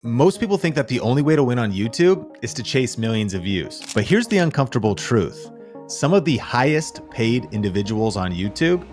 Most people think that the only way to win on YouTube is to chase millions of views. But here's the uncomfortable truth. Some of the highest paid individuals on YouTube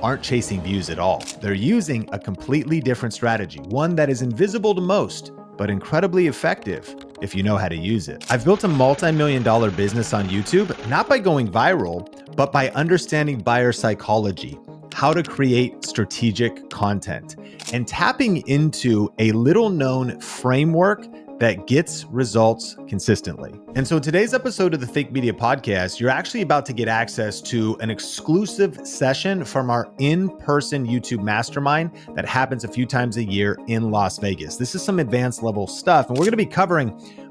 aren't chasing views at all. They're using a completely different strategy, one that is invisible to most, but incredibly effective if you know how to use it. I've built a multi-million-dollar business on YouTube, not by going viral, but by understanding buyer psychology, how to create strategic content, and tapping into a little-known framework that gets results consistently. And so in today's episode of the Think Media Podcast, you're actually about to get access to an exclusive session from our in-person YouTube mastermind that happens a few times a year in Las Vegas. This is some advanced level stuff, and we're gonna be covering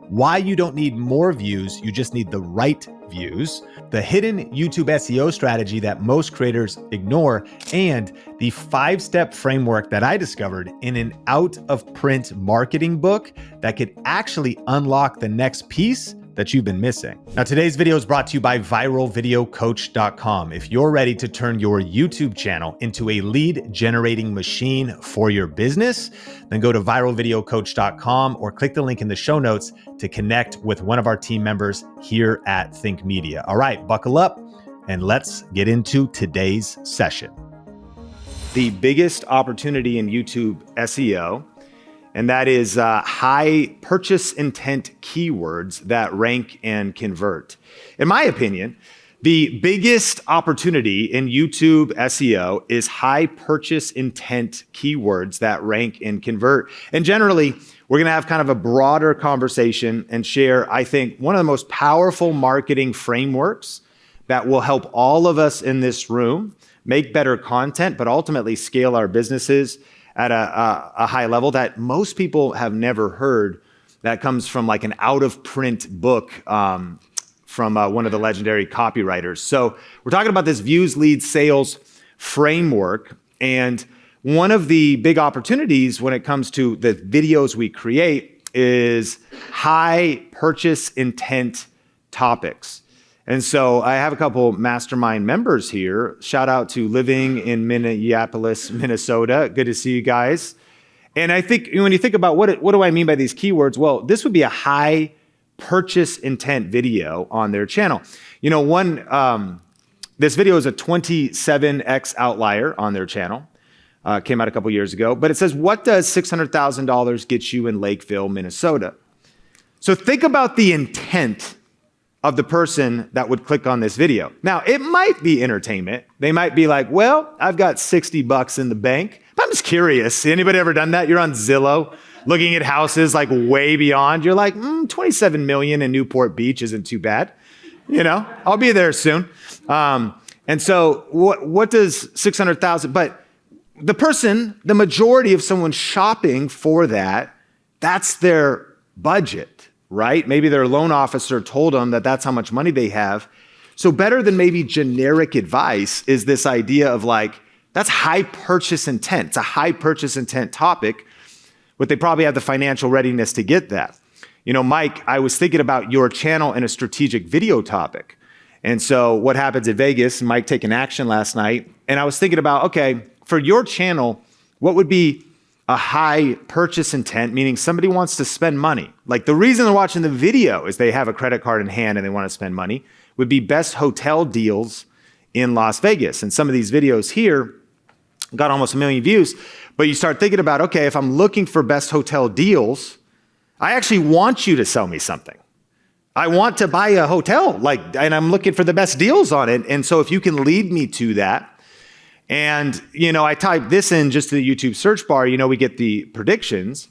why you don't need more views, you just need the right views, the hidden YouTube SEO strategy that most creators ignore, and the 5-step framework that I discovered in an out-of-print marketing book that could actually unlock the next piece that you've been missing. Now, today's video is brought to you by viralvideocoach.com. If you're ready to turn your YouTube channel into a lead generating machine for your business, then go to viralvideocoach.com or click the link in the show notes to connect with one of our team members here at Think Media. All right, buckle up and let's get into today's session. The biggest opportunity in YouTube SEO, and that is high purchase intent keywords that rank and convert. In my opinion, the biggest opportunity in YouTube SEO is high purchase intent keywords that rank and convert. And generally, we're gonna have kind of a broader conversation and share, I think, one of the most powerful marketing frameworks that will help all of us in this room make better content, but ultimately scale our businesses at a high level that most people have never heard, that comes from like an out-of-print book from one of the legendary copywriters. So we're talking about this views, leads, sales framework. And one of the big opportunities when it comes to the videos we create is high purchase intent topics. And so I have a couple mastermind members here. Shout out to living in Minneapolis, Minnesota. Good to see you guys. And I think when you think about what do I mean by these keywords? Well, this would be a high purchase intent video on their channel. You know, this video is a 27x outlier on their channel. Came out a couple years ago, but it says, what does $600,000 get you in Lakeville, Minnesota? So think about the intent of the person that would click on this video. Now, it might be entertainment. They might be like, well, I've got $60 in the bank. But I'm just curious. Anybody ever done that? You're on Zillow looking at houses like way beyond. You're like, 27 million in Newport Beach isn't too bad. You know, I'll be there soon. And so what does 600,000, but the person, the majority of someone shopping for that, that's their budget. Right? Maybe their loan officer told them that that's how much money they have. So better than maybe generic advice is this idea of like, that's high purchase intent. It's a high purchase intent topic, but they probably have the financial readiness to get that. You know, Mike, I was thinking about your channel and a strategic video topic. And so what happens at Vegas, Mike taking action last night. And I was thinking about, okay, for your channel, what would be a high purchase intent, meaning somebody wants to spend money. Like the reason they're watching the video is they have a credit card in hand and they want to spend money, would be best hotel deals in Las Vegas. And some of these videos here got almost 1 million views, but you start thinking about, okay, if I'm looking for best hotel deals, I actually want you to sell me something. I want to buy a hotel, and I'm looking for the best deals on it. And so if you can lead me to that, and, you know, I type this in just to the YouTube search bar, you know, we get the predictions.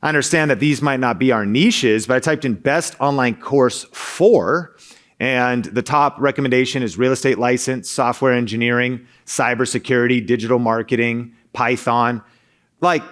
I understand that these might not be our niches, but I typed in best online course for, and the top recommendation is real estate license, software engineering, cybersecurity, digital marketing, Python. Like,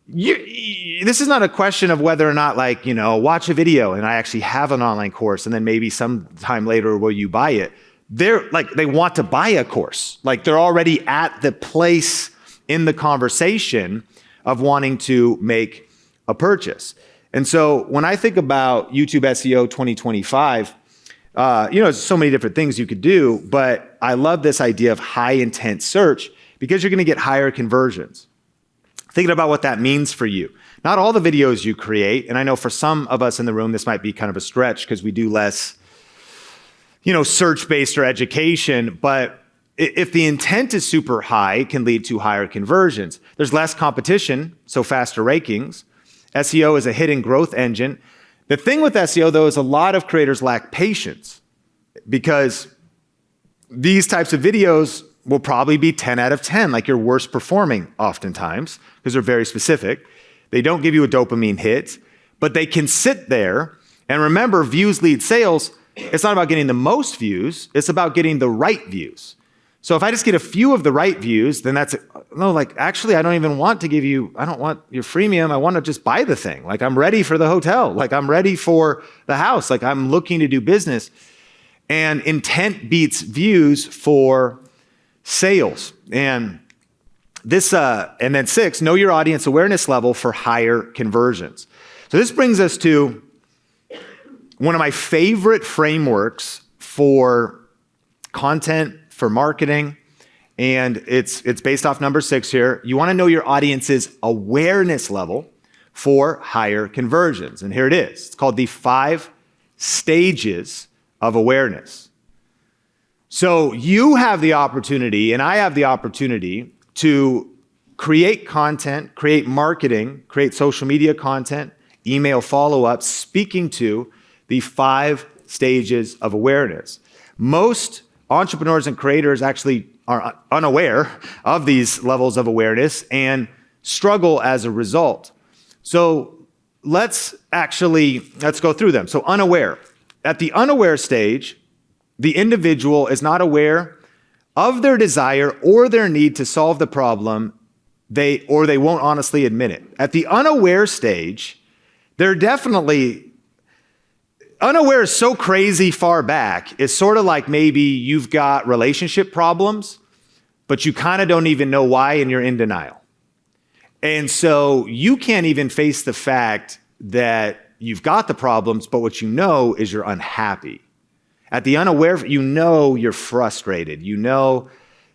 this is not a question of whether or not, like, you know, watch a video and I actually have an online course and then maybe sometime later will you buy it. They're like, they want to buy a course. Like they're already at the place in the conversation of wanting to make a purchase. And so when I think about YouTube SEO 2025, you know, there's so many different things you could do, but I love this idea of high intent search because you're going to get higher conversions. thinking about what that means for you. Not all the videos you create, and I know for some of us in the room, this might be kind of a stretch because we do less, search-based or education, but if the intent is super high, it can lead to higher conversions. There's less competition, so faster rankings. SEO is a hidden growth engine. The thing with SEO, though, is a lot of creators lack patience because these types of videos will probably be 10 out of 10, like your worst performing oftentimes, because they're very specific. They don't give you a dopamine hit, but they can sit there. And remember, views lead sales. It's not about getting the most views. It's about getting the right views. So if I just get a few of the right views, then actually, I don't even want to give you, I don't want your freemium. I want to just buy the thing. Like, I'm ready for the hotel. Like, I'm ready for the house. Like, I'm looking to do business. And intent beats views for sales. And this, and then 6, know your audience awareness level for higher conversions. So this brings us to one of my favorite frameworks for content, for marketing, and it's based off number 6 here. You want to know your audience's awareness level for higher conversions. And here it is. It's called the 5 stages of awareness. So you have the opportunity, and I have the opportunity to create content, create marketing, create social media content, email follow-ups, speaking to the 5 stages of awareness. Most entrepreneurs and creators actually are unaware of these levels of awareness and struggle as a result. So let's go through them. So unaware. At the unaware stage, the individual is not aware of their desire or their need to solve the problem, they won't honestly admit it. At the unaware stage, they're definitely unaware is so crazy far back. It's sort of like maybe you've got relationship problems, but you kind of don't even know why and you're in denial. And so you can't even face the fact that you've got the problems, but what you know is you're unhappy. At the unaware, you're frustrated. You know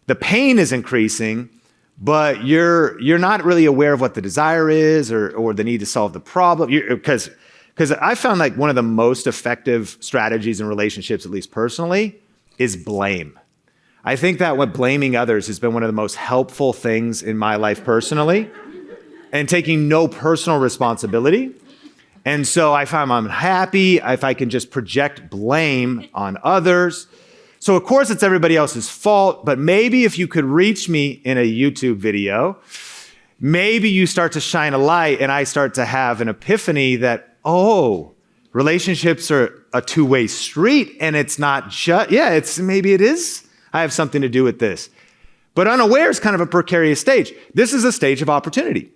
the pain is increasing, but you're not really aware of what the desire is or the need to solve the problem. Because I found like one of the most effective strategies in relationships, at least personally, is blame. I think that blaming others has been one of the most helpful things in my life personally, and taking no personal responsibility. And so I find I'm happy if I can just project blame on others. So of course it's everybody else's fault, but maybe if you could reach me in a YouTube video, maybe you start to shine a light and I start to have an epiphany that, relationships are a two-way street and it's not just, maybe it is. I have something to do with this. But unaware is kind of a precarious stage. This is a stage of opportunity.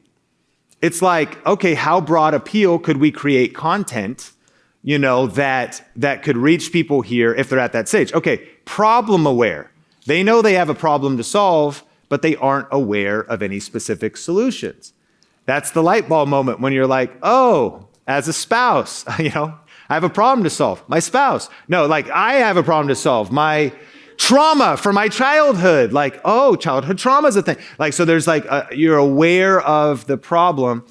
It's like, okay, how broad appeal could we create content, that could reach people here if they're at that stage? Okay, problem aware. They know they have a problem to solve, but they aren't aware of any specific solutions. That's the light bulb moment when you're like, as a spouse, I have a problem to solve. My spouse. No, I have a problem to solve. My trauma from my childhood. Childhood trauma is a thing. So there's you're aware of the problem,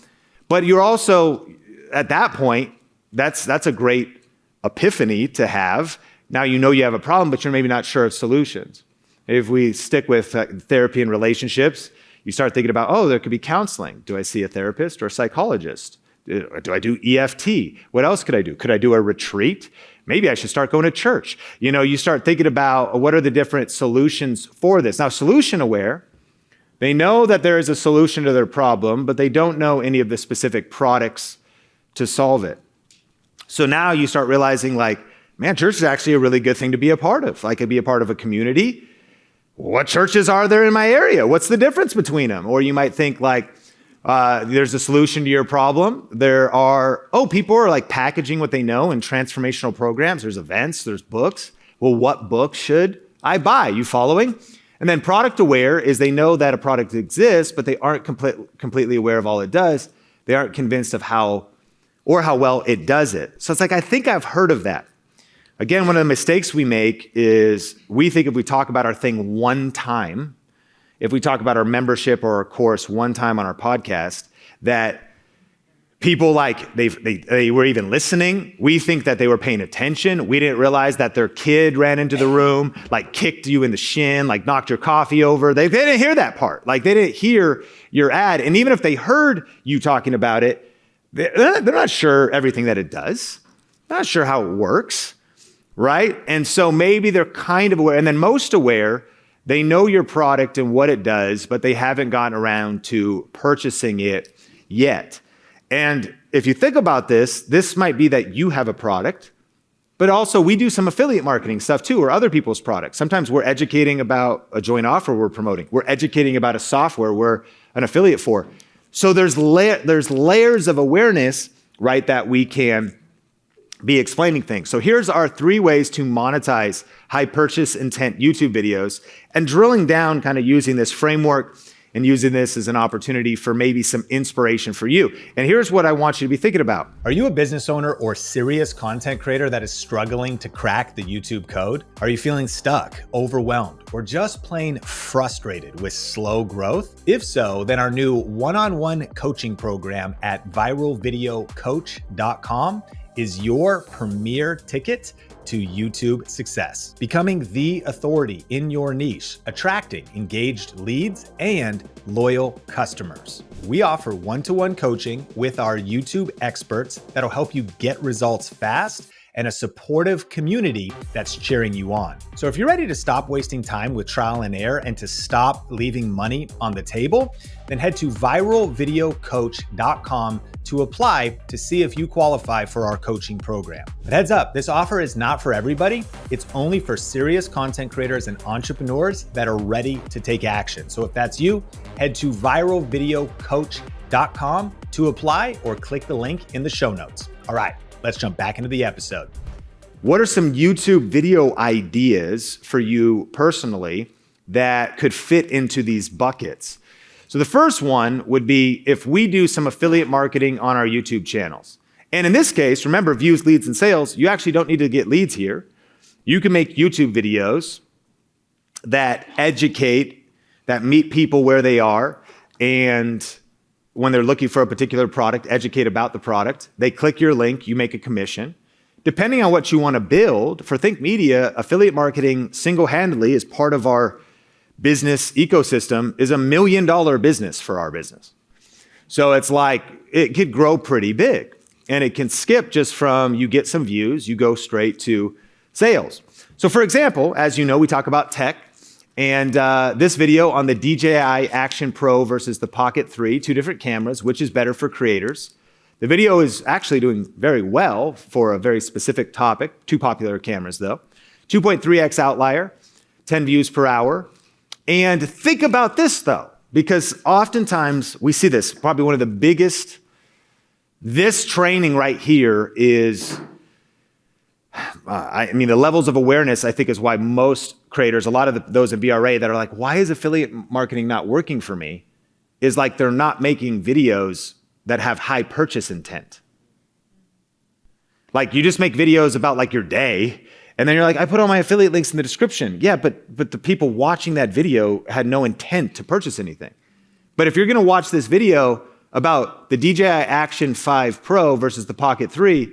but you're also, at that point, that's a great epiphany to have. Now you have a problem, but you're maybe not sure of solutions. If we stick with therapy and relationships, you start thinking about, there could be counseling. Do I see a therapist or a psychologist? Do I do EFT? What else could I do? Could I do a retreat? Maybe I should start going to church. You start thinking about what are the different solutions for this. Now, solution aware, they know that there is a solution to their problem, but they don't know any of the specific products to solve it. So now you start realizing church is actually a really good thing to be a part of. I could be a part of a community. What churches are there in my area? What's the difference between them? Or you might think there's a solution to your problem. There are, people are packaging what they know in transformational programs. There's events, there's books. Well, what book should I buy? You following? And then product aware is they know that a product exists, but they aren't completely aware of all it does. They aren't convinced of how well it does it. So it's I think I've heard of that. Again, one of the mistakes we make is we think if we talk about our thing one time, if we talk about our membership or our course one time on our podcast, that people like they were even listening. We think that they were paying attention. We didn't realize that their kid ran into the room, like kicked you in the shin, like knocked your coffee over. They didn't hear that part. Like they didn't hear your ad. And even if they heard you talking about it, they're not sure everything that it does. They're not sure how it works, right? And so maybe they're kind of aware. And then most aware, they know your product and what it does, but they haven't gotten around to purchasing it yet. And if you think about this might be that you have a product, but also we do some affiliate marketing stuff too, or other people's products. Sometimes we're educating about a joint offer we're promoting. We're educating about a software we're an affiliate for. So there's layers of awareness, right, that we can be explaining things. So here's our 3 ways to monetize high purchase intent YouTube videos, and drilling down, kind of using this framework and using this as an opportunity for maybe some inspiration for you. And here's what I want you to be thinking about. Are you a business owner or serious content creator that is struggling to crack the YouTube code? Are you feeling stuck, overwhelmed, or just plain frustrated with slow growth? If so, then our new one-on-one coaching program at viralvideocoach.com is your premier ticket to YouTube success, becoming the authority in your niche, attracting engaged leads and loyal customers. We offer one-to-one coaching with our YouTube experts that'll help you get results fast, and a supportive community that's cheering you on. So if you're ready to stop wasting time with trial and error and to stop leaving money on the table, then head to viralvideocoach.com to apply to see if you qualify for our coaching program. But heads up, this offer is not for everybody. It's only for serious content creators and entrepreneurs that are ready to take action. So if that's you, head to viralvideocoach.com to apply, or click the link in the show notes. All right, let's jump back into the episode. What are some YouTube video ideas for you personally that could fit into these buckets? So the first one would be if we do some affiliate marketing on our YouTube channels. And in this case, remember, views, leads, and sales, you actually don't need to get leads here. You can make YouTube videos that educate, that meet people where they are, and when they're looking for a particular product, educate about the product. They click your link, you make a commission. Depending on what you want to build, for Think Media, affiliate marketing single-handedly is part of our business ecosystem, is $1 million business for our business. So it's like, it could grow pretty big, and it can skip just from you get some views, you go straight to sales. So for example, as you know, we talk about tech, and this video on the DJI Action Pro versus the Pocket 3, 2 different cameras, which is better for creators. The video is actually doing very well for a very specific topic, 2 popular cameras though. 2.3x outlier, 10 views per hour. And think about this though, because oftentimes we see this, probably one of the biggest, this training right here is, the levels of awareness, I think, is why most creators, a lot of those in VRA that are like, why is affiliate marketing not working for me? Is like they're not making videos that have high purchase intent. Like you just make videos about like your day, and then you're like, I put all my affiliate links in the description. Yeah, but the people watching that video had no intent to purchase anything. But if you're gonna watch this video about the DJI Action 5 Pro versus the Pocket 3,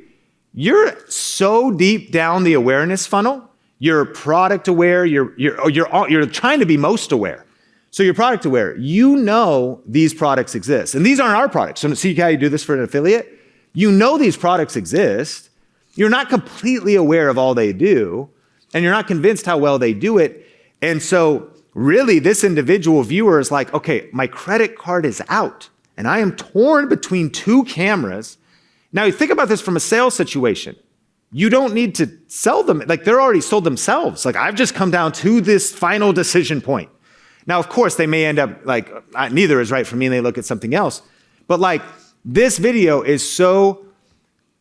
you're so deep down the awareness funnel. You're product aware. You're trying to be most aware. So you're product aware. You know these products exist, and these aren't our products. So see how you do this for an affiliate. You know these products exist. You're not completely aware of all they do, and you're not convinced how well they do it. And so really, this individual viewer is like, okay, my credit card is out, and I am torn between 2 cameras. Now, you think about this from a sales situation. You don't need to sell them. Like, they're already sold themselves. Like, I've just come down to this final decision point. Now, of course, they may end up like, neither is right for me, and they look at something else. But like, this video is so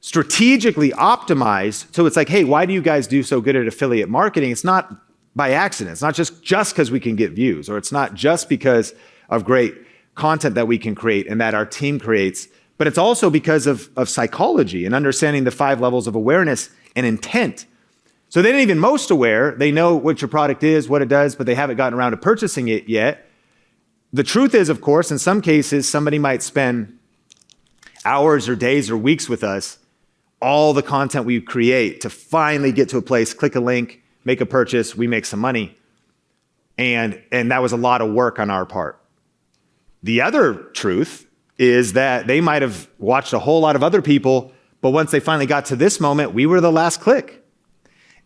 strategically optimized. So it's like, hey, why do you guys do so good at affiliate marketing? It's not by accident. It's not just because we can get views, or it's not just because of great content that we can create and that our team creates, but it's also because of psychology and understanding the 5 levels of awareness and intent. So they ain't even most aware. They know what your product is, what it does, but they haven't gotten around to purchasing it yet. the truth is, of course, in some cases, somebody might spend hours or days or weeks with us, all the content we create to finally get to a place, click a link, make a purchase, we make some money. And that was a lot of work on our part. The other truth is that they might have watched a whole lot of other people, but once they finally got to this moment, we were the last click.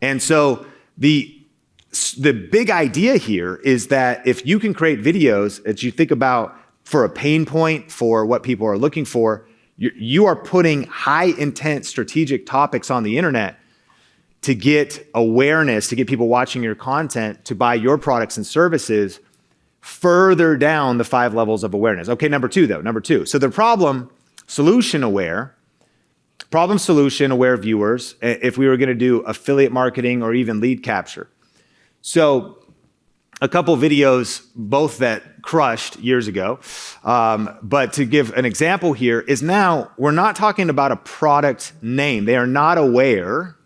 And so the big idea here is that if you can create videos that you think about for a pain point, for what people are looking for, you are putting high intent strategic topics on the internet to get awareness, to get people watching your content to buy your products and services further down the 5 levels of awareness. Okay, number two. So the problem solution aware viewers, if we were gonna do affiliate marketing or even lead capture. So a couple videos, both that crushed years ago, but to give an example here is now we're not talking about a product name. They are not aware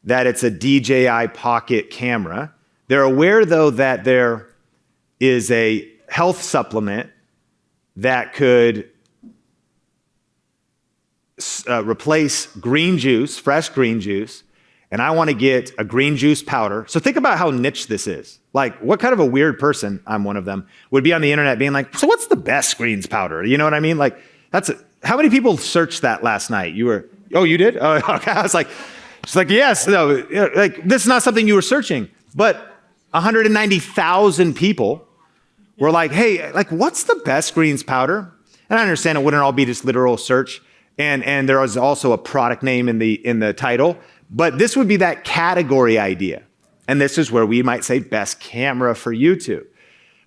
that it's a DJI Pocket camera. They're aware though that there is a health supplement that could replace green juice, fresh green juice, and I want to get a green juice powder. So think about how niche this is. Like, what kind of a weird person, I'm one of them, would be on the internet being like, so what's the best greens powder? You know what I mean? Like, how many people searched that last night? Oh, you did? Oh, okay. I was like, she's like, yes, no, like, this is not something you were searching. But 190,000 people were like, hey, like, what's the best greens powder? And I understand it wouldn't all be just literal search. And there was also a product name in the title. But this would be that category idea. And this is where we might say best camera for YouTube.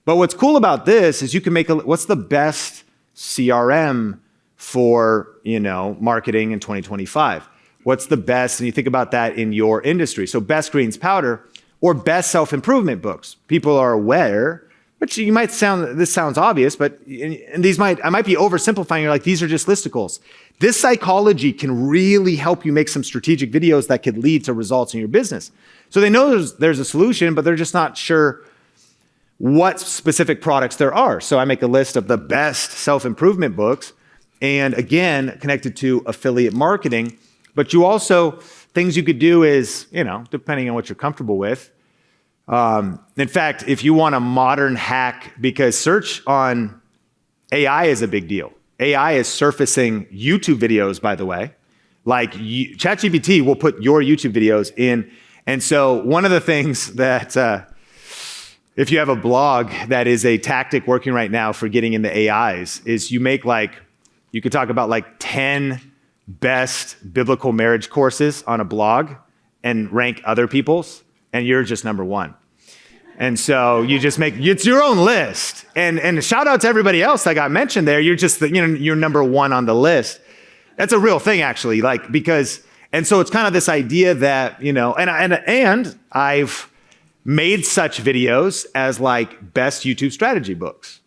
But what's cool about this is you can make what's the best CRM for, marketing in 2025? What's the best, and you think about that in your industry. So best greens powder or best self-improvement books. People are aware, which you might this sounds obvious, but and I might be oversimplifying. You're like, these are just listicles. This psychology can really help you make some strategic videos that could lead to results in your business. So they know there's a solution, but they're just not sure what specific products there are. So I make a list of the best self-improvement books, and again, connected to affiliate marketing. But you also, things you could do is, depending on what you're comfortable with. In fact, if you want a modern hack, because search on AI is a big deal. AI is surfacing YouTube videos, by the way. Like ChatGPT will put your YouTube videos in. And so one of the things that, if you have a blog that is a tactic working right now for getting into AIs, is you could talk about 10 best biblical marriage courses on a blog and rank other people's, and you're just number 1. And so you just it's your own list. And shout out to everybody else that got mentioned there. You're just, you're number 1 on the list. That's a real thing, actually, and so it's kind of this idea that, and I've made such videos as best YouTube strategy books.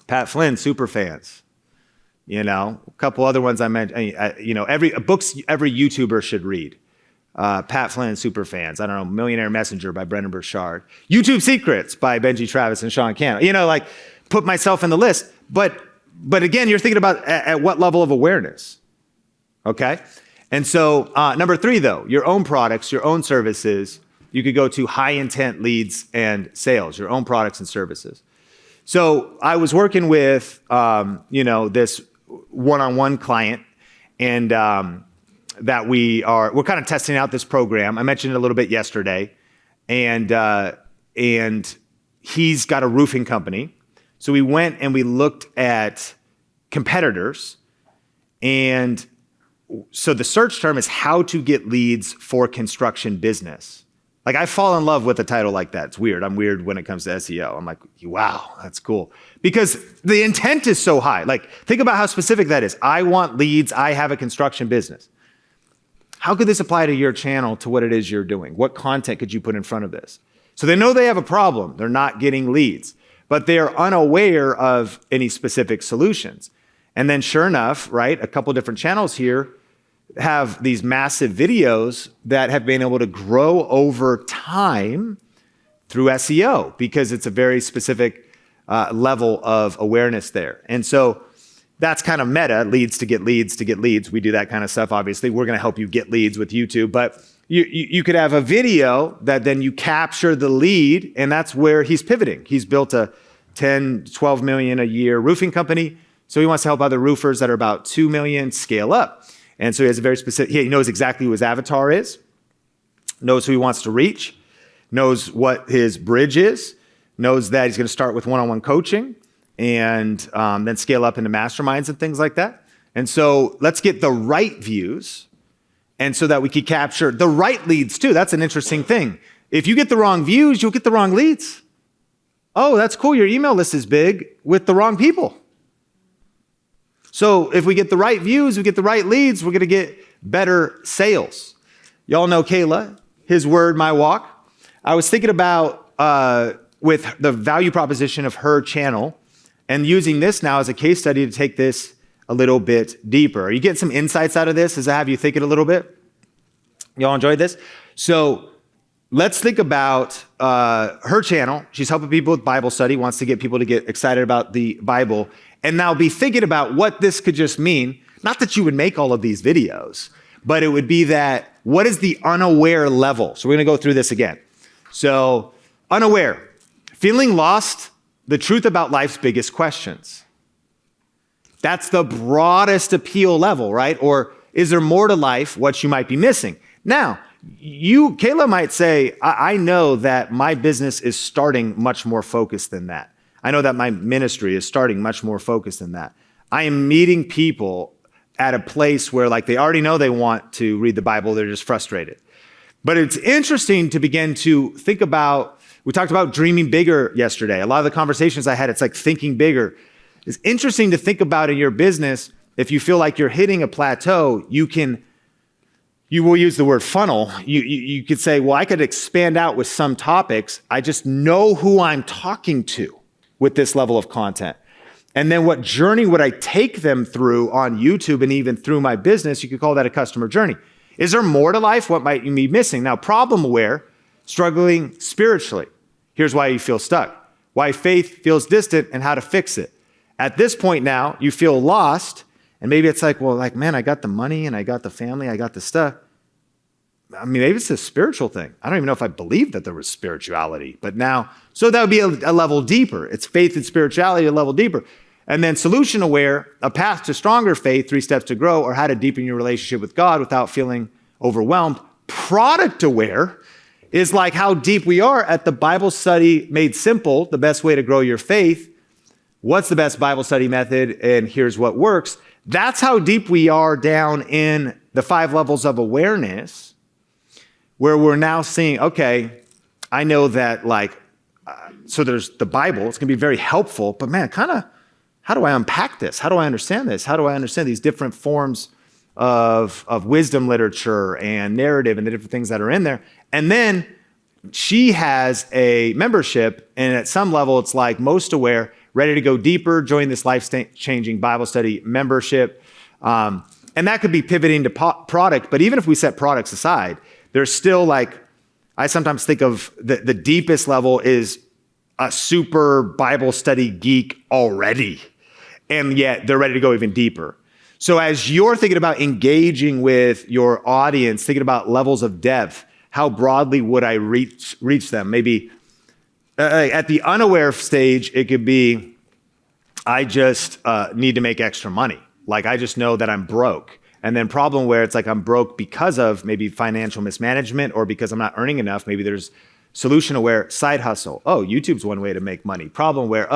Pat Flynn, super fans. A couple other ones I mentioned, books every YouTuber should read. Pat Flynn, super fans. I don't know, Millionaire Messenger by Brendan Burchard. YouTube Secrets by Benji Travis and Sean Cannell. Put myself in the list. But again, you're thinking about at what level of awareness, okay? And so number 3, though, your own products, your own services, you could go to high intent leads and sales, your own products and services. So I was working with, this one-on-one client, and that we're kind of testing out this program. I mentioned it a little bit yesterday, and he's got a roofing company. So we went and we looked at competitors, and so the search term is how to get leads for construction business. I fall in love with a title like that. It's weird. I'm weird when it comes to SEO. I'm like, wow, that's cool. Because the intent is so high. Think about how specific that is. I want leads. I have a construction business. How could this apply to your channel, to what it is you're doing? What content could you put in front of this? So they know they have a problem. They're not getting leads, but they're unaware of any specific solutions. And then sure enough, right, a couple different channels here have these massive videos that have been able to grow over time through SEO, because it's a very specific level of awareness there. And so that's kind of meta, leads to get leads to get leads. We do that kind of stuff, obviously. We're going to help you get leads with YouTube. But you could have a video that then you capture the lead, and that's where he's pivoting. He's built a 10, 12 million a year roofing company. So he wants to help other roofers that are about 2 million scale up. And so he has a very specific, he knows exactly who his avatar is, knows who he wants to reach, knows what his bridge is, knows that he's going to start with one-on-one coaching and then scale up into masterminds and things like that. And so let's get the right views, and so that we can capture the right leads too. That's an interesting thing. If you get the wrong views, you'll get the wrong leads. Oh, that's cool. Your email list is big with the wrong people. So if we get the right views, we get the right leads, we're going to get better sales. Y'all know Kayla, his word, my walk. I was thinking about with the value proposition of her channel and using this now as a case study to take this a little bit deeper. Are you getting some insights out of this? Does that have you thinking a little bit? Y'all enjoyed this? So let's think about her channel. She's helping people with Bible study, wants to get people to get excited about the Bible, and now be thinking about what this could just mean. Not that you would make all of these videos, but it would be that what is the unaware level? So we're going to go through this again. So unaware, feeling lost, the truth about life's biggest questions. That's the broadest appeal level, right? Or is there more to life, what you might be missing? Now, Kayla might say, I know that my business is starting much more focused than that. I know that my ministry is starting much more focused than that. I am meeting people at a place where like they already know they want to read the Bible, they're just frustrated. But it's interesting to begin to think about, we talked about dreaming bigger yesterday. A lot of the conversations I had, it's like thinking bigger. It's interesting to think about in your business, if you feel like you're hitting a plateau, you will use the word funnel. You could say, well, I could expand out with some topics. I just know who I'm talking to with this level of content. And then what journey would I take them through on YouTube and even through my business? You could call that a customer journey. Is there more to life? What might you be missing? Now, problem aware, struggling spiritually. Here's why you feel stuck, why faith feels distant and how to fix it. At this point now, you feel lost, and maybe it's like, well, like, man, I got the money and I got the family, I got the stuff. I mean, maybe it's a spiritual thing. I don't even know if I believed that there was spirituality, but now, so that would be a level deeper. It's faith and spirituality, a level deeper. And then solution aware, a path to stronger faith, 3 steps to grow, or how to deepen your relationship with God without feeling overwhelmed. Product aware is like how deep we are at the Bible study made simple, the best way to grow your faith. What's the best Bible study method? And here's what works. That's how deep we are down in the 5 levels of awareness, where we're now seeing, okay, I know that so there's the Bible, it's gonna be very helpful, but man, how do I unpack this? How do I understand this? How do I understand these different forms of wisdom literature and narrative and the different things that are in there? And then she has a membership, and at some level, it's like most aware, ready to go deeper, join this life-changing Bible study membership. And that could be pivoting to product, but even if we set products aside, there's still I sometimes think of the deepest level is a super Bible study geek already, and yet they're ready to go even deeper. So as you're thinking about engaging with your audience, thinking about levels of depth, how broadly would I reach them? Maybe at the unaware stage, it could be, I just need to make extra money. Like I just know that I'm broke. And then problem where it's like I'm broke because of maybe financial mismanagement or because I'm not earning enough. Maybe there's solution aware side hustle. Oh, YouTube's one way to make money. Problem where,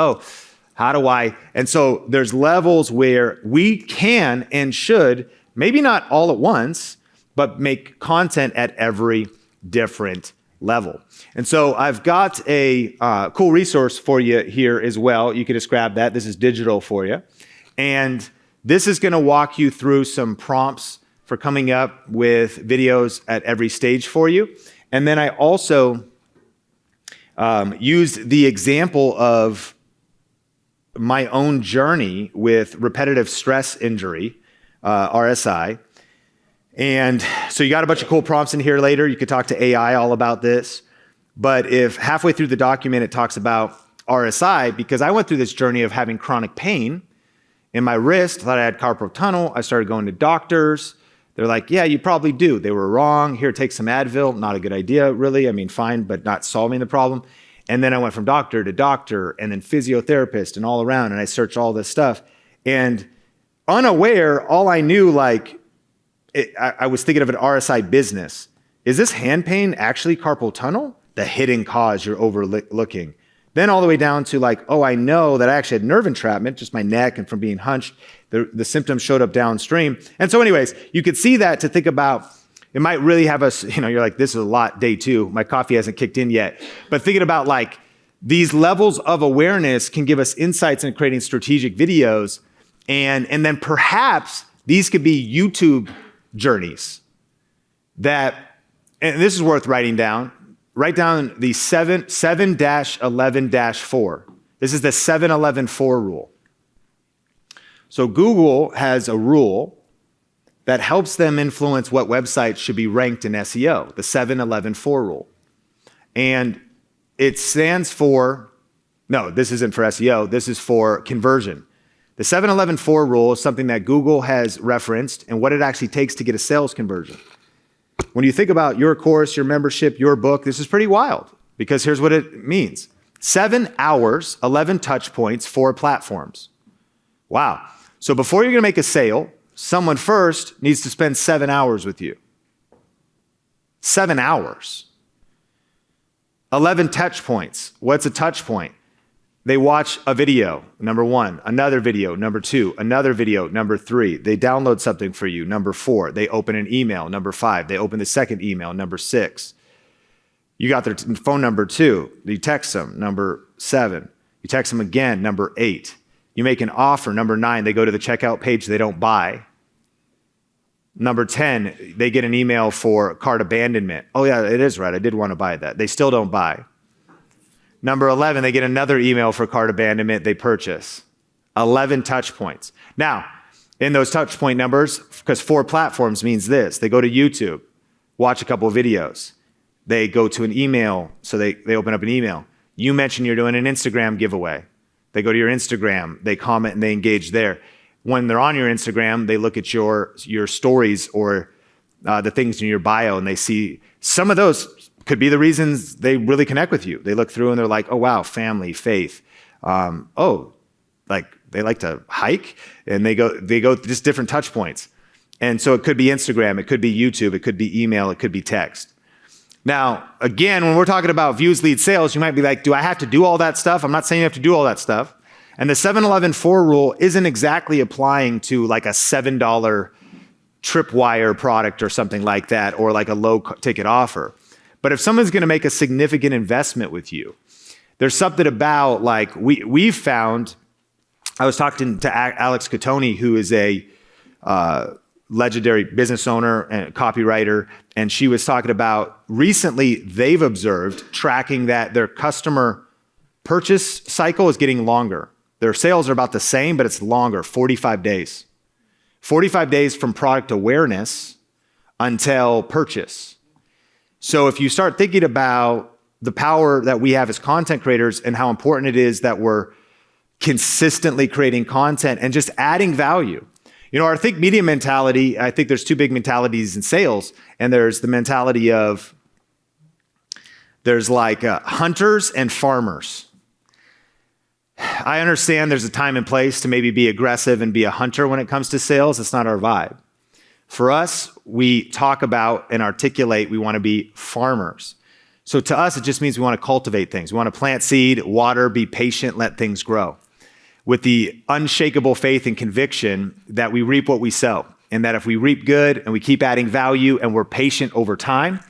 how do I? And so there's levels where we can and should, maybe not all at once, but make content at every different level. And so I've got a cool resource for you here as well. You can just grab that. This is digital for you. And this is going to walk you through some prompts for coming up with videos at every stage for you. And then I also used the example of my own journey with repetitive stress injury, RSI. And so you got a bunch of cool prompts in here later. You could talk to AI all about this. But if halfway through the document, it talks about RSI because I went through this journey of having chronic pain in my wrist. Thought I had carpal tunnel. I started going to doctors. They're like, yeah, you probably do. They were wrong. Here, take some Advil. Not a good idea, really. I mean, fine, but not solving the problem. And then I went from doctor to doctor and then physiotherapist and all around. And I searched all this stuff. And unaware, all I knew, I was thinking of an RSI business. Is this hand pain actually carpal tunnel? The hidden cause you're overlooking. Then all the way down to I know that I actually had nerve entrapment, just my neck and from being hunched, the symptoms showed up downstream. And so anyways, you could see that to think about, it might really have us, you're like, this is a lot, day 2. My coffee hasn't kicked in yet. But thinking about these levels of awareness can give us insights in creating strategic videos. And then perhaps these could be YouTube journeys and this is worth writing down. Write down the 7-11-4. This is the 7-11-4 rule. So Google has a rule that helps them influence what websites should be ranked in SEO, the 7-11-4 rule. And it stands for, no, this isn't for SEO, this is for conversion. The 7-11-4 rule is something that Google has referenced and what it actually takes to get a sales conversion. When you think about your course, your membership, your book, this is pretty wild because here's what it means. 7 hours, 11 touch points, 4 platforms. Wow. So before you're going to make a sale, someone first needs to spend 7 hours with you. 7 hours. 11 touch points. What's a touch point? They watch a video, number 1, another video, number 2, another video, number 3. They download something for you, number 4. They open an email, number 5. They open the second email, number 6. You got their phone number 2. You text them, number 7. You text them again, number 8. You make an offer, number 9. They go to the checkout page, they don't buy. Number 10, they get an email for cart abandonment. Oh yeah, it is right, I did want to buy that. They still don't buy. Number 11, they get another email for cart abandonment, they purchase. 11 touch points. Now, in those touch point numbers, because 4 platforms means this, they go to YouTube, watch a couple of videos. They go to an email, so they open up an email. You mentioned you're doing an Instagram giveaway. They go to your Instagram, they comment and they engage there. When they're on your Instagram, they look at your stories or the things in your bio and they see some of those could be the reasons they really connect with you. They look through and they're like, oh, wow, family, faith. They like to hike and they go just different touch points. And so it could be Instagram, it could be YouTube, it could be email, it could be text. Now, again, when we're talking about views, lead, sales, you might be like, do I have to do all that stuff? I'm not saying you have to do all that stuff. And the 7-11-4 rule isn't exactly applying to like a $7 tripwire product or something like that, or like a low ticket offer. But if someone's going to make a significant investment with you, there's something about we've found. I was talking to Alex Catoni, who is a legendary business owner and copywriter, and she was talking about recently they've observed tracking that their customer purchase cycle is getting longer. Their sales are about the same, but it's longer, 45 days. 45 days from product awareness until purchase. So if you start thinking about the power that we have as content creators and how important it is that we're consistently creating content and just adding value. Our think media mentality, I think there's 2 big mentalities in sales. And there's the mentality of, there's hunters and farmers. I understand there's a time and place to maybe be aggressive and be a hunter when it comes to sales. It's not our vibe. For us, we talk about and articulate we want to be farmers. So to us, it just means we want to cultivate things. We want to plant seed, water, be patient, let things grow. With the unshakable faith and conviction that we reap what we sow. And that if we reap good and we keep adding value and we're patient over time.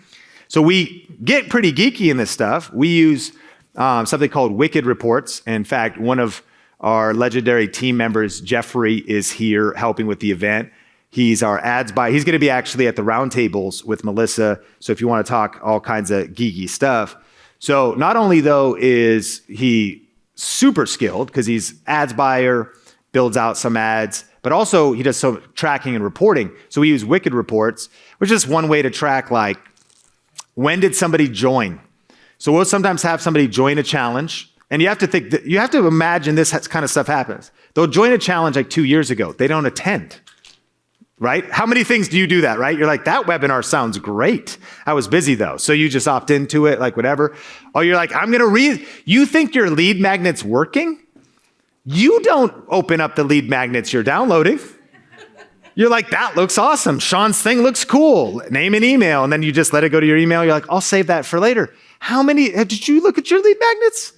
So we get pretty geeky in this stuff. We use something called Wicked Reports. In fact, one of our legendary team members, Jeffrey, is here helping with the event. He's our ads buyer. He's going to be actually at the roundtables with Melissa. So if you want to talk all kinds of geeky stuff. So not only though is he super skilled because he's ads buyer, builds out some ads, but also he does some tracking and reporting. So we use Wicked Reports, which is one way to track when did somebody join? So we'll sometimes have somebody join a challenge And you have to think, you have to imagine this kind of stuff happens. They'll join a challenge like 2 years ago. They don't attend, right? How many things do you do that, right? You're like, that webinar sounds great. I was busy though. So you just opt into it, like whatever. Or you're like, I'm going to read. You think your lead magnet's working? You don't open up the lead magnets you're downloading. You're like, that looks awesome. Sean's thing looks cool. Name and email. And then you just let it go to your email. You're like, I'll save that for later. How many, did you look at your lead magnets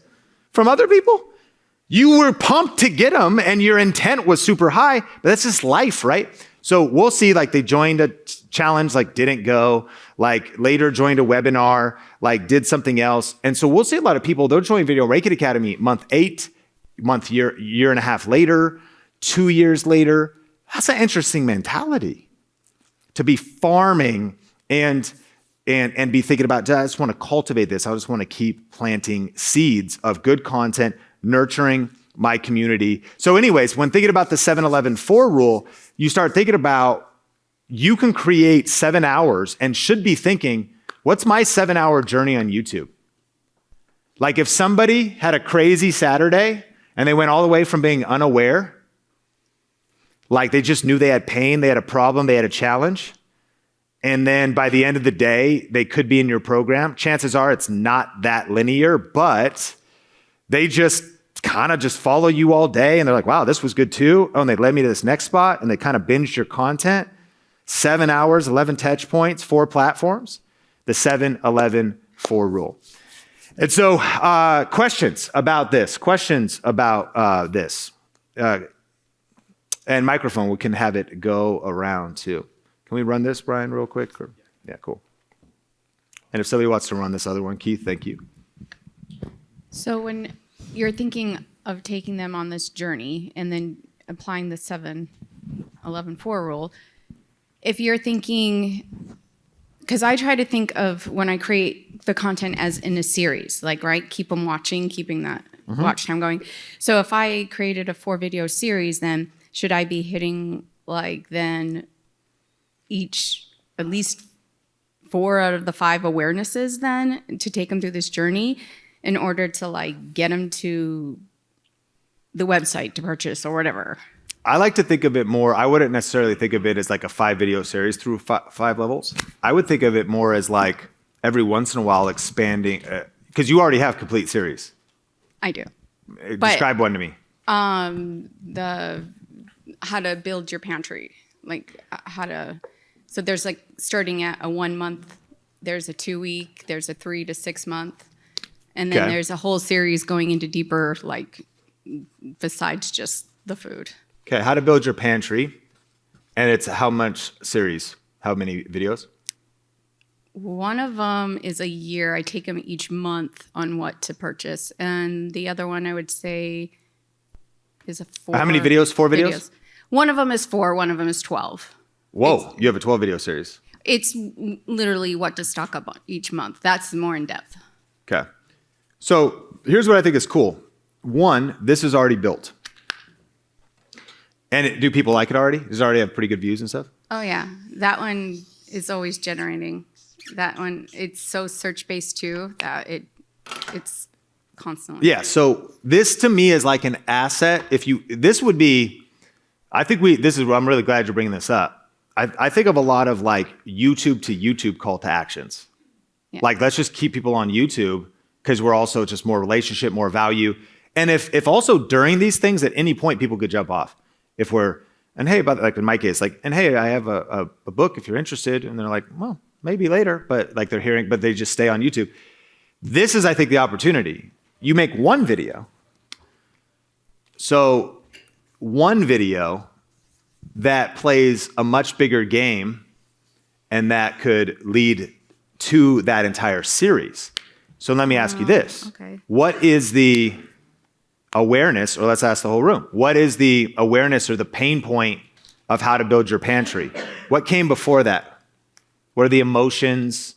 from other people? You were pumped to get them and your intent was super high, but that's just life, right? So we'll see, like they joined a challenge, like didn't go, like later joined a webinar, like did something else. And so we'll see a lot of people, they'll join Video Ranking Academy month 8, year and a half later, 2 years later. That's an interesting mentality to be farming and be thinking about, I just want to cultivate this. I just want to keep planting seeds of good content, nurturing my community. So anyways, when thinking about the 7-11-4 rule, you start thinking about, you can create 7 hours and should be thinking, what's my 7-hour journey on YouTube? Like if somebody had a crazy Saturday and they went all the way from being unaware, like they just knew they had pain, they had a problem, they had a challenge, and then by the end of the day, they could be in your program. Chances are it's not that linear, but they just kind of just follow you all day and they're like, wow, this was good too. Oh, and they led me to this next spot and they kind of binged your content. 7 hours, 11 touch points, 4 platforms, the 7-11-4 rule. And so questions about this, and microphone, we can have it go around too. Can we run this, Brian, real quick? Or? Yeah, cool. And if somebody wants to run this other one, Keith, thank you. So when you're thinking of taking them on this journey and then applying the 7-11-4 rule, if you're thinking, because I try to think of when I create the content as in a series, like, right, keep them watching, keeping that watch time going. So if I created a 4-video series, then should I be hitting like then each at least 4 out of the 5 awarenesses then to take them through this journey in order to like get them to the website to purchase or whatever? I like to think of it more, I wouldn't necessarily think of it as like a 5-video series through 5 levels. I would think of it more as like every once in a while expanding, because you already have complete series. I do. Describe one to me. The how to build your pantry, like so there's like starting at a 1 month, there's a 2 week, there's a 3 to 6 month, and then there's a whole series going into deeper, like besides just the food. Okay, how to build your pantry, and it's how much series? How many videos? One of them is a year. I take them each month on what to purchase, and the other one I would say is a 4. How many videos? 4 videos? One of them is 4. One of them is 12. Whoa, you have a 12-video series. It's literally what to stock up on each month. That's more in depth. Okay. So here's what I think is cool. 1, this is already built. And do people like it already? Does it already have pretty good views and stuff? Oh, yeah. That one is always generating. That one, it's so search-based too that it's constantly. Yeah, so this to me is like an asset. This would be, I'm really glad you're bringing this up. I think of a lot of like YouTube to YouTube call to actions. Yeah. Like, let's just keep people on YouTube because we're also just more relationship, more value. And if also during these things at any point people could jump off. And hey, like in my case, like, and hey, I have a book if you're interested. And they're like, well, maybe later, but like but they just stay on YouTube. This is, I think, the opportunity. You make 1 video. So 1 video that plays a much bigger game and that could lead to that entire series. So let me ask you this. Okay. What is the awareness, or let's ask the whole room, what is the awareness or the pain point of how to build your pantry? What came before that? What are the emotions?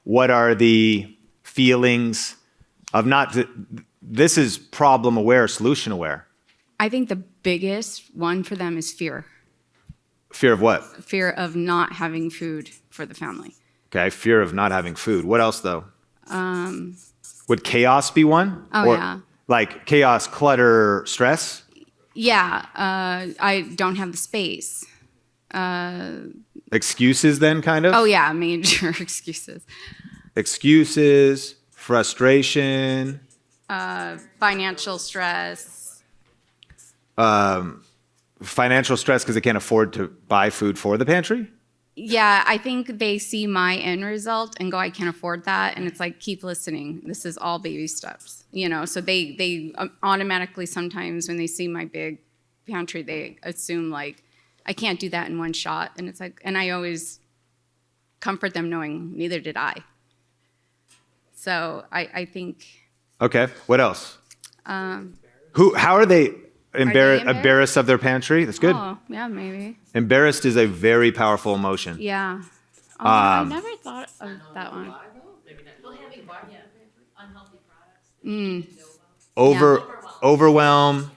What are the feelings of this is problem aware, solution aware? I think the biggest one for them is fear. Fear of what? Fear of not having food for the family. Okay, fear of not having food. What else though? Would chaos be one? Oh, yeah. Like chaos, clutter, stress? Yeah, I don't have the space. Excuses then, kind of? Oh yeah, major excuses. Excuses, frustration, Financial stress. financial stress because they can't afford to buy food for the pantry? Yeah, I think they see my end result and go, I can't afford that. And it's like, keep listening. This is all baby steps, you know? So they automatically sometimes when they see my big pantry, they assume like, I can't do that in one shot. And it's like, and I always comfort them knowing neither did I. So I think. Okay, what else? How are they embarrassed of their pantry? That's good. Oh, yeah, maybe. Embarrassed is a very powerful emotion. Yeah. Oh, I never thought of that one. Overwhelm,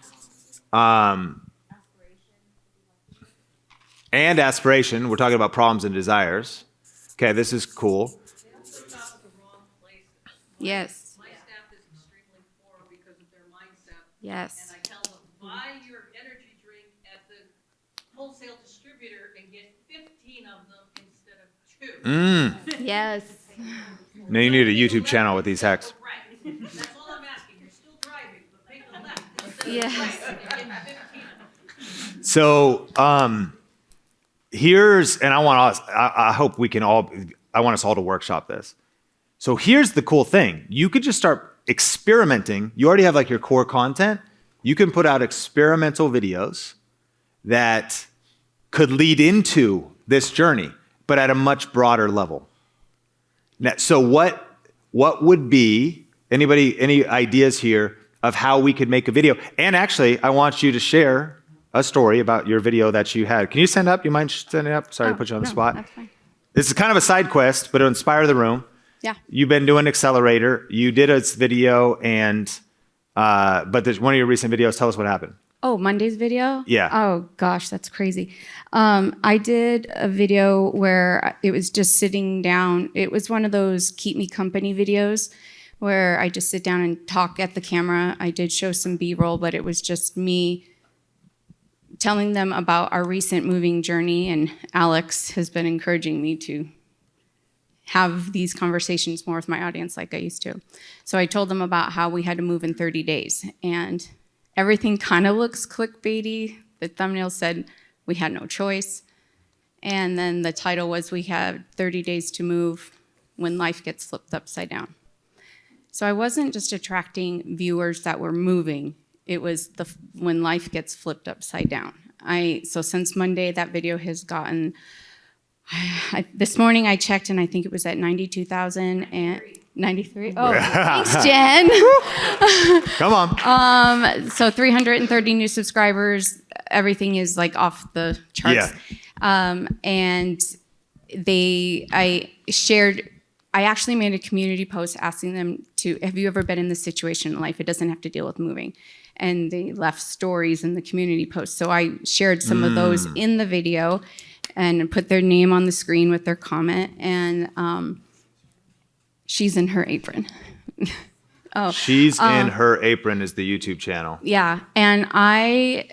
and aspiration. We're talking about problems and desires. Okay, this is cool. Yes. My staff is extremely poor because of their mindset. Yes. And I tell them, buy your energy drink at the wholesale distributor and get 15 of them instead of 2. Yes. Now you need a YouTube channel with these hacks. Right. That's all I'm asking. You're still driving, but make a left instead Yes. of right and get 15 of them. So here's, and I hope we can all, I want us all to workshop this. So here's the cool thing. You could just start experimenting. You already have like your core content. You can put out experimental videos that could lead into this journey, but at a much broader level. Now, so what would be, any ideas here of how we could make a video? And actually, I want you to share a story about your video that you had. Can you stand up? You mind standing up? Sorry to put you on the spot. That's fine. This is kind of a side quest, but it'll inspire the room. Yeah. You've been doing Accelerator. You did a video, and but there's one of your recent videos. Tell us what happened. Oh, Monday's video? Yeah. Oh, gosh, that's crazy. I did a video where it was just sitting down. It was one of those keep me company videos where I just sit down and talk at the camera. I did show some B-roll, but it was just me telling them about our recent moving journey, and Alex has been encouraging me to have these conversations more with my audience like I used to. So I told them about how we had to move in 30 days, and everything kind of looks clickbaity. The thumbnail said we had no choice, and then the title was we had 30 days to move when life gets flipped upside down. So I wasn't just attracting viewers that were moving, it was when life gets flipped upside down. So since Monday, that video has gotten, this morning I checked and I think it was at 92,000 and 93. Oh, thanks, Jen. Come on. So 330 new subscribers. Everything is like off the charts. Yeah. And I actually made a community post asking them have you ever been in this situation in life? It doesn't have to deal with moving. And they left stories in the community post. So I shared some of those in the video and put their name on the screen with their comment. And she's in her apron. She's in her apron is the YouTube channel. Yeah. And I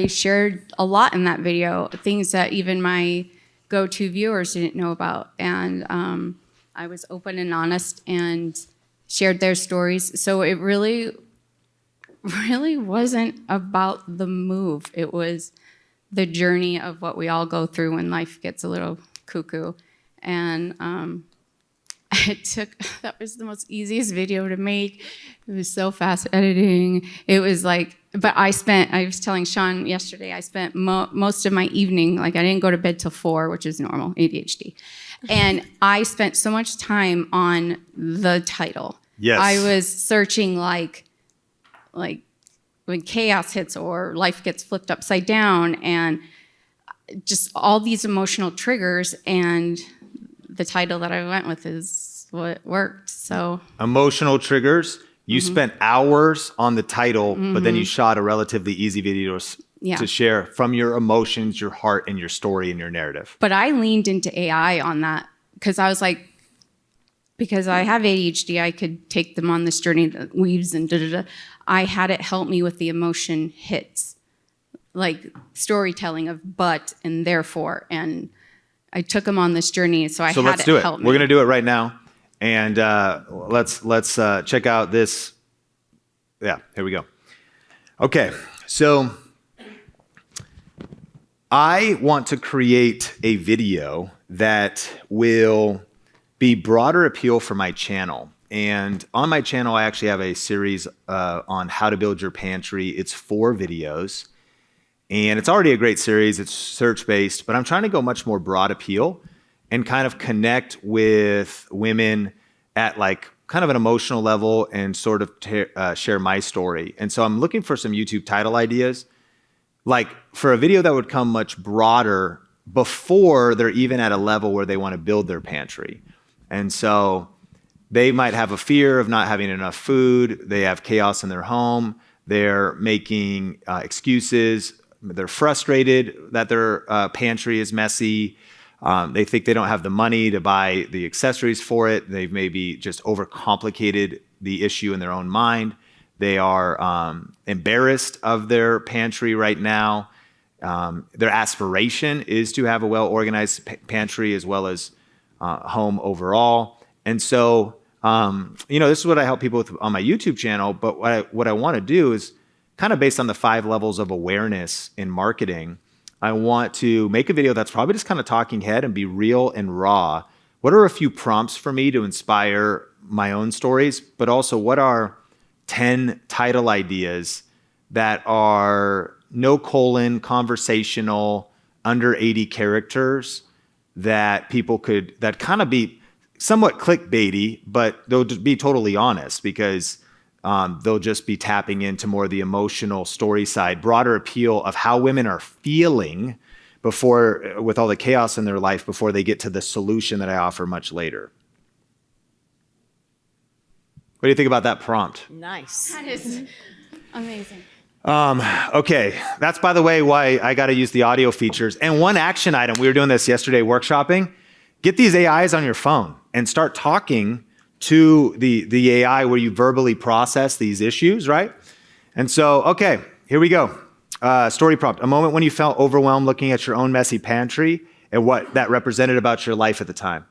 shared a lot in that video, things that even my go-to viewers didn't know about. And I was open and honest and shared their stories. So it really wasn't about the move. It was the journey of what we all go through when life gets a little cuckoo. And that was the most easiest video to make. It was so fast editing. It was like, but I was telling Sean yesterday, I spent most of my evening, like I didn't go to bed till 4, which is normal, ADHD. And I spent so much time on the title. Yes. I was searching like when chaos hits or life gets flipped upside down and just all these emotional triggers, and the title that I went with is what worked. So emotional triggers. You spent hours on the title, but then you shot a relatively easy video to share from your emotions, your heart, and your story and your narrative. But I leaned into AI on that because I was like, because I have ADHD, I could take them on this journey that weaves and da-da-da. I had it help me with the emotion hits, like storytelling of but and therefore. And I took them on this journey, so I So had let's do it. help me. We're going to do it right now. And let's check out this. Yeah, here we go. Okay, so I want to create a video that will be broader appeal for my channel. And on my channel, I actually have a series on how to build your pantry. It's 4 videos. And it's already a great series. It's search-based, but I'm trying to go much more broad appeal and kind of connect with women at like kind of an emotional level and sort of share my story. And so I'm looking for some YouTube title ideas, like for a video that would come much broader before they're even at a level where they want to build their pantry. And so they might have a fear of not having enough food. They have chaos in their home. They're making excuses. They're frustrated that their pantry is messy. They think they don't have the money to buy the accessories for it. They've maybe just overcomplicated the issue in their own mind. They are embarrassed of their pantry right now. Their aspiration is to have a well-organized pantry as well as home overall. And so, this is what I help people with on my YouTube channel. But what I want to do is kind of based on the 5 levels of awareness in marketing. I want to make a video that's probably just kind of talking head and be real and raw. What are a few prompts for me to inspire my own stories, but also what are 10 title ideas that are no colon, conversational, under 80 characters that people could, that kind of be somewhat clickbaity, but they'll just be totally honest because they'll just be tapping into more of the emotional story side, broader appeal of how women are feeling before, with all the chaos in their life, before they get to the solution that I offer much later. What do you think about that prompt? Nice. That is amazing. Okay, that's by the way why I got to use the audio features. And one action item, we were doing this yesterday workshopping, get these AIs on your phone and start talking to the AI where you verbally process these issues, right? And so, okay, here we go. Story prompt, a moment when you felt overwhelmed looking at your own messy pantry and what that represented about your life at the time.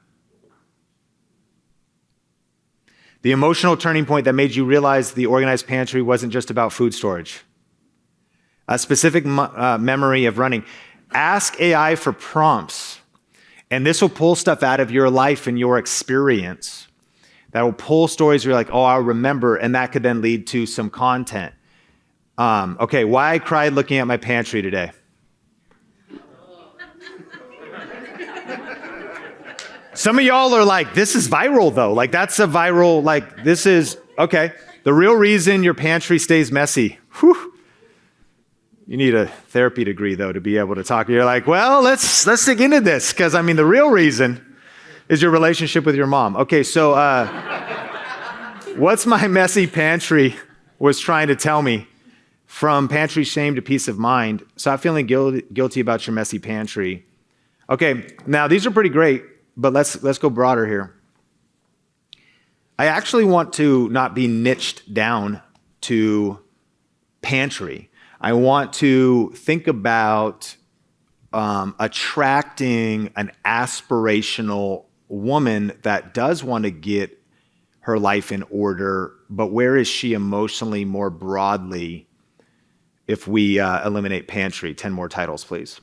The emotional turning point that made you realize the organized pantry wasn't just about food storage. A specific memory of running. Ask AI for prompts, and this will pull stuff out of your life and your experience. That will pull stories where you're like, oh, I'll remember, and that could then lead to some content. Okay, why I cried looking at my pantry today. Some of y'all are like, this is viral though. Like that's a viral, like this is, okay. The real reason your pantry stays messy. Whew. You need a therapy degree though to be able to talk. You're like, well, let's dig into this. Cause I mean, the real reason is your relationship with your mom. Okay, so what's my messy pantry was trying to tell me? From pantry shame to peace of mind. Stop feeling guilty about your messy pantry. Okay, now these are pretty great, but let's go broader here. I actually want to not be niched down to pantry. I want to think about attracting an aspirational woman that does want to get her life in order, but where is she emotionally more broadly if we eliminate pantry? 10 more titles, please.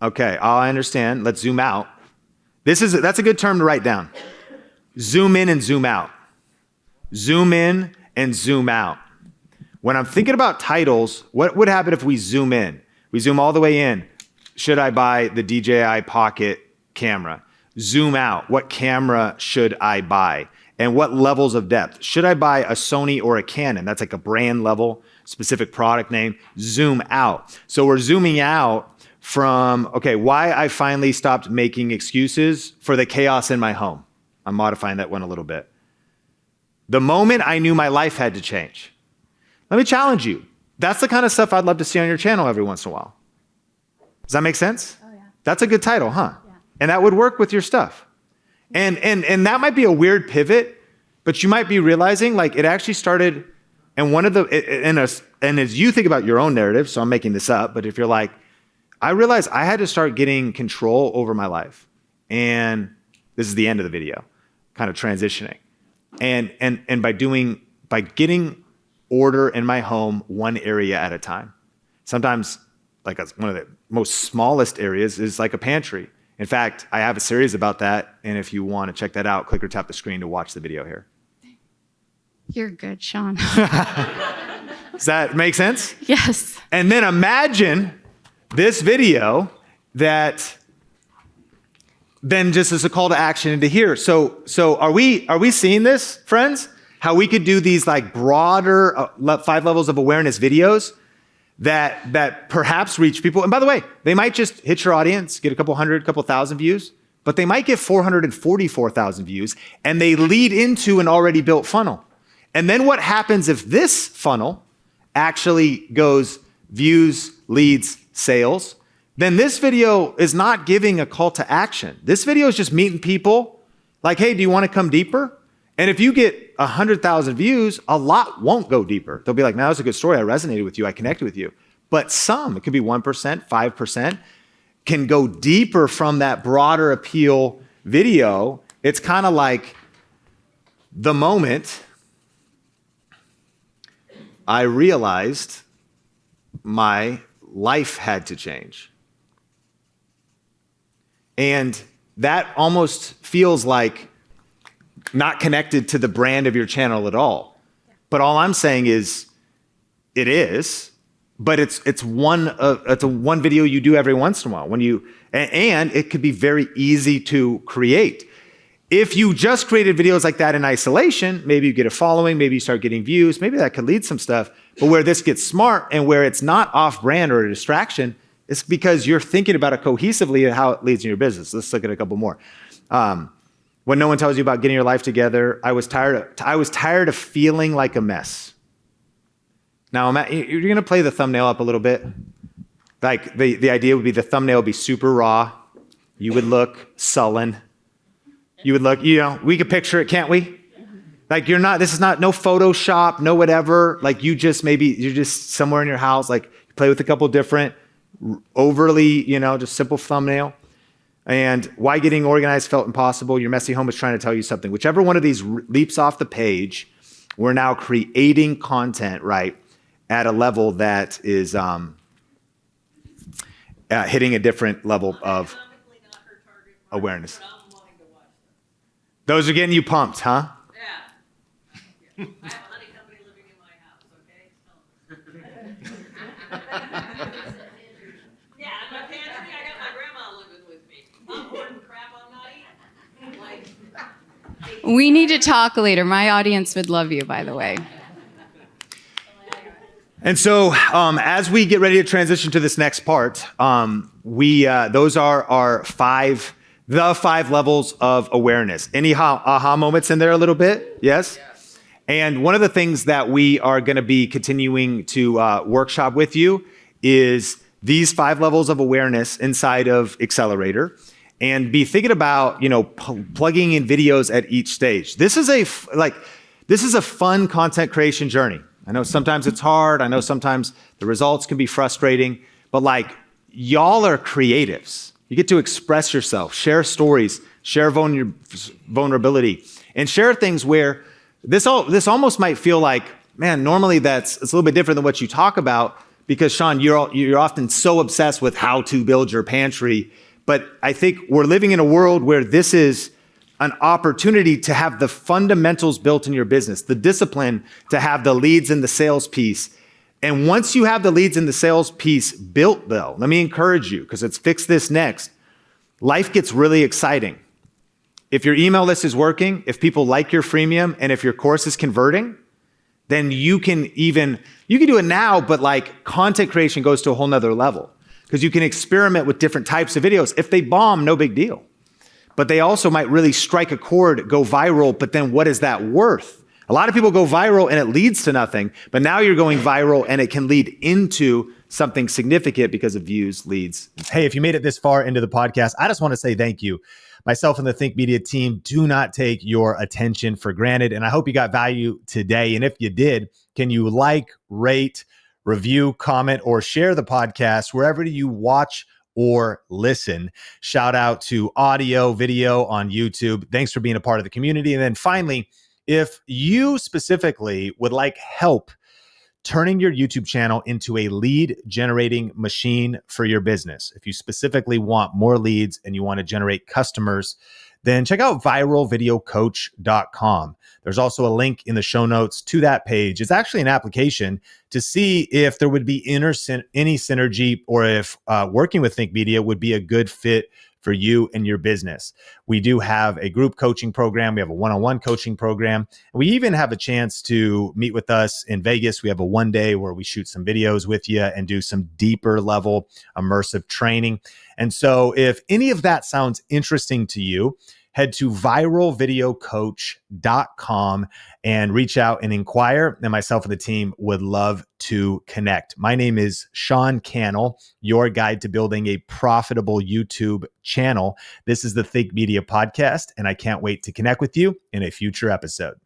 Okay, I understand. Let's zoom out. That's a good term to write down. Zoom in and zoom out. Zoom in and zoom out. When I'm thinking about titles, what would happen if we zoom in? We zoom all the way in. Should I buy the DJI Pocket camera? Zoom out. What camera should I buy? And what levels of depth? Should I buy a Sony or a Canon? That's like a brand level, specific product name. Zoom out. So we're zooming out from, okay, why I finally stopped making excuses for the chaos in my home. I'm modifying that one a little bit. The moment I knew my life had to change. Let me challenge you. That's the kind of stuff I'd love to see on your channel every once in a while. Does that make sense? Oh, yeah. That's a good title, huh? Yeah. And that would work with your stuff. And that might be a weird pivot, but you might be realizing like it actually started, and and as you think about your own narrative, so I'm making this up, but if you're like, I realized I had to start getting control over my life. And this is the end of the video, kind of transitioning. And by getting order in my home one area at a time. Sometimes like one of the most smallest areas is like a pantry. In fact, I have a series about that. And if you want to check that out, click or tap the screen to watch the video here. You're good, Sean. Does that make sense? Yes. And then imagine this video that then just as a call to action into here. So are we seeing this, friends? How we could do these like broader 5 levels of awareness videos that perhaps reach people. And by the way, they might just hit your audience, get a couple hundred, couple thousand views, but they might get 444,000 views, and they lead into an already built funnel. And then what happens if this funnel actually goes views, leads, sales? Then this video is not giving a call to action. This video is just meeting people like, hey, do you want to come deeper? And if you get 100,000 views, a lot won't go deeper. They'll be like, no, that's a good story. I resonated with you. I connected with you. But some, it could be 1%, 5%, can go deeper from that broader appeal video. It's kind of like the moment I realized my life had to change. And that almost feels like not connected to the brand of your channel at all. But all I'm saying is, it is, but it's a one video you do every once in a while. And it could be very easy to create. If you just created videos like that in isolation, maybe you get a following, maybe you start getting views, maybe that could lead some stuff. But where this gets smart and where it's not off-brand or a distraction, it's because you're thinking about it cohesively and how it leads in your business. Let's look at a couple more. When no one tells you about getting your life together, I was tired of feeling like a mess. Now, you're going to play the thumbnail up a little bit. Like the idea would be the thumbnail would be super raw. You would look sullen. You would look, we could picture it, can't we? Like this is not no Photoshop, no whatever. Like you're just somewhere in your house, like you play with a couple different overly, just simple thumbnail. And why getting organized felt impossible. Your messy home is trying to tell you something. Whichever one of these leaps off the page, we're now creating content, right, at a level that is hitting a different level of awareness. Those are getting you pumped, huh? Yeah. I have a honey company living in my house, okay? Yeah, in my pantry, I got my grandma living with me. I'm hoarding crap I'm not eating. We need to talk later. My audience would love you, by the way. And so as we get ready to transition to this next part, those are our 5 levels of awareness. Any aha moments in there a little bit? Yes? And one of the things that we are going to be continuing to workshop with you is these 5 levels of awareness inside of Accelerator, and be thinking about, plugging in videos at each stage. This is a fun content creation journey. I know sometimes it's hard. I know sometimes the results can be frustrating, but y'all are creatives. You get to express yourself, share stories, share vulnerability, and share things where this almost might feel like, man, normally it's a little bit different than what you talk about, because Sean, you're often so obsessed with how to build your pantry. But I think we're living in a world where this is an opportunity to have the fundamentals built in your business, the discipline to have the leads and the sales piece. And once you have the leads and the sales piece built, though, let me encourage you, because it's fix this next, life gets really exciting. If your email list is working, if people like your freemium, and if your course is converting, then you can do it now, but content creation goes to a whole nother level, because you can experiment with different types of videos. If they bomb, no big deal. But they also might really strike a chord, go viral, but then what is that worth? A lot of people go viral and it leads to nothing, but now you're going viral and it can lead into something significant because of views, leads. Hey, if you made it this far into the podcast, I just want to say thank you. Myself and the Think Media team do not take your attention for granted. And I hope you got value today. And if you did, can you like, rate, review, comment, or share the podcast wherever you watch or listen? Shout out to audio, video on YouTube. Thanks for being a part of the community. And then finally, if you specifically would like help turning your YouTube channel into a lead generating machine for your business, if you specifically want more leads and you want to generate customers, then check out viralvideocoach.com. There's also a link in the show notes to that page. It's actually an application to see if there would be any synergy or if working with Think Media would be a good fit for you and your business. We do have a group coaching program. We have a one-on-one coaching program. We even have a chance to meet with us in Vegas. We have a one day where we shoot some videos with you and do some deeper level immersive training. And so if any of that sounds interesting to you, head to viralvideocoach.com and reach out and inquire. And myself and the team would love to connect. My name is Sean Cannell, your guide to building a profitable YouTube channel. This is the Think Media Podcast, and I can't wait to connect with you in a future episode.